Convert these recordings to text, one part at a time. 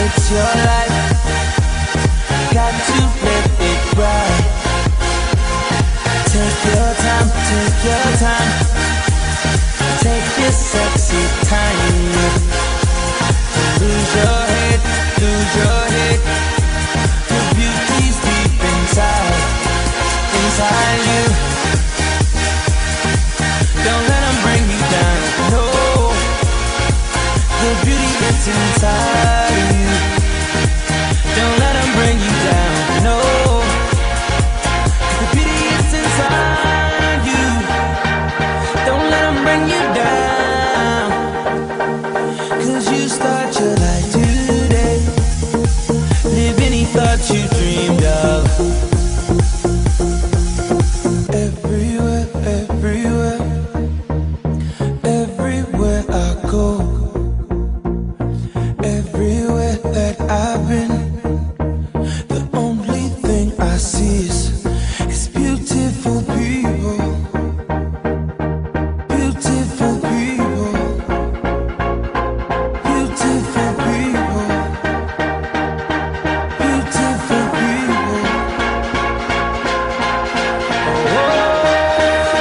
It's your life, got to let it ride. Take your time, take your time. Take this sexy time. Lose your head, lose your head. Your beauty's deep inside, inside you. Don't let them bring you down, no. The beauty is inside you. Don't let them bring you down, no. The beauty is inside you. Don't let them bring you down. 'Cause you start your life today. Live any thought you dreamed of. Everywhere, everywhere, everywhere I go. Everywhere that I've been, the only thing I see is beautiful people. Beautiful people. Beautiful people. Beautiful people. Oh,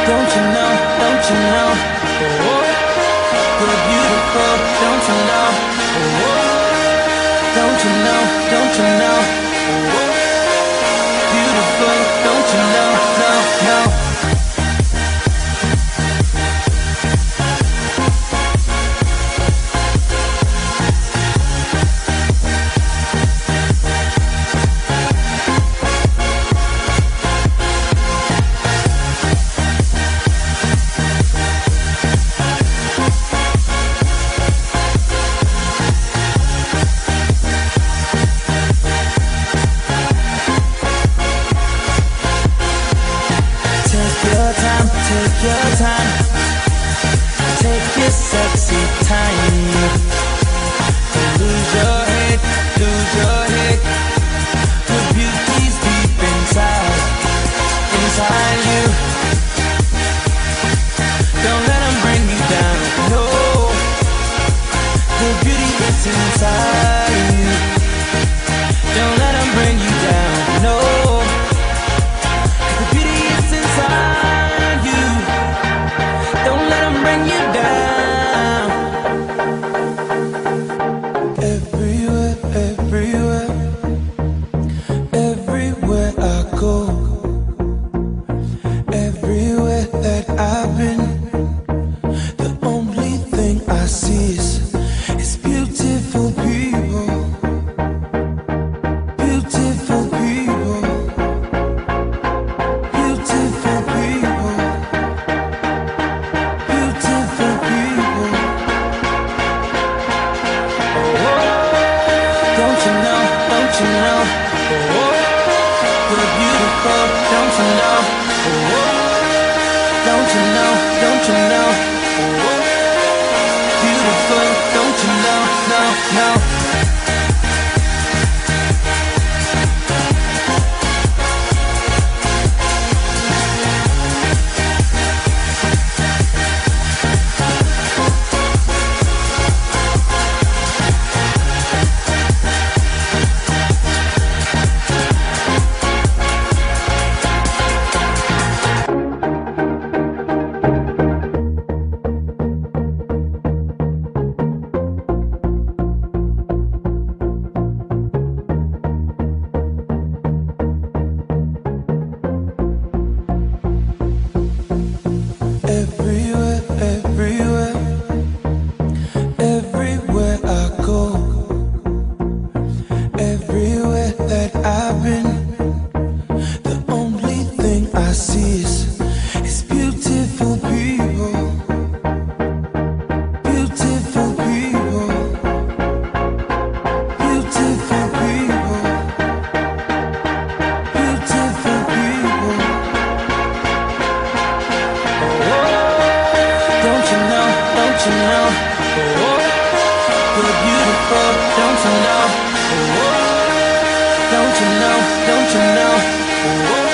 don't you know, don't you know? Oh, you're beautiful, don't you know? Oh, don't you know, don't you know? Oh, beautiful, don't you know, no, no. Take your time, take this sexy time. Lose your head, lose your head. Your beauty's deep inside, inside you. Don't let them bring you down, no. The beauty is inside you. Don't let them bring you down, no. The beauty is inside you. Don't let them bring you down. Everywhere, everywhere, everywhere I go. Everywhere that I've been, the only thing I see is beautiful people. Beautiful people. Beautiful people. Beautiful people. Oh, don't you know, don't you know? Oh, you're beautiful, don't you know? Oh, don't you know, don't you know? Oh, beautiful, don't you know, no, no. Everywhere, everywhere, everywhere I go. Everywhere that I've been, the only thing I see is beautiful people. Beautiful people. Beautiful people. Beautiful people. Don't you know, don't you know? Oh, you're beautiful, don't you know? Oh, don't you know, don't you know? Oh,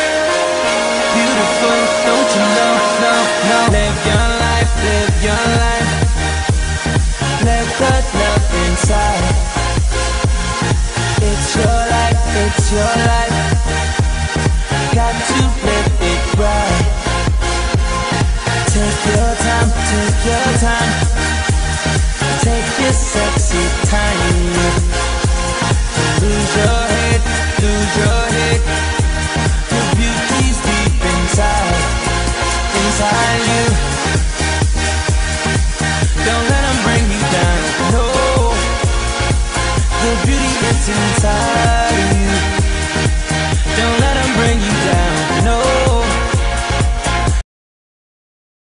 beautiful, don't you know? No, no. Live your life, live your life. Let that love inside. it's your life.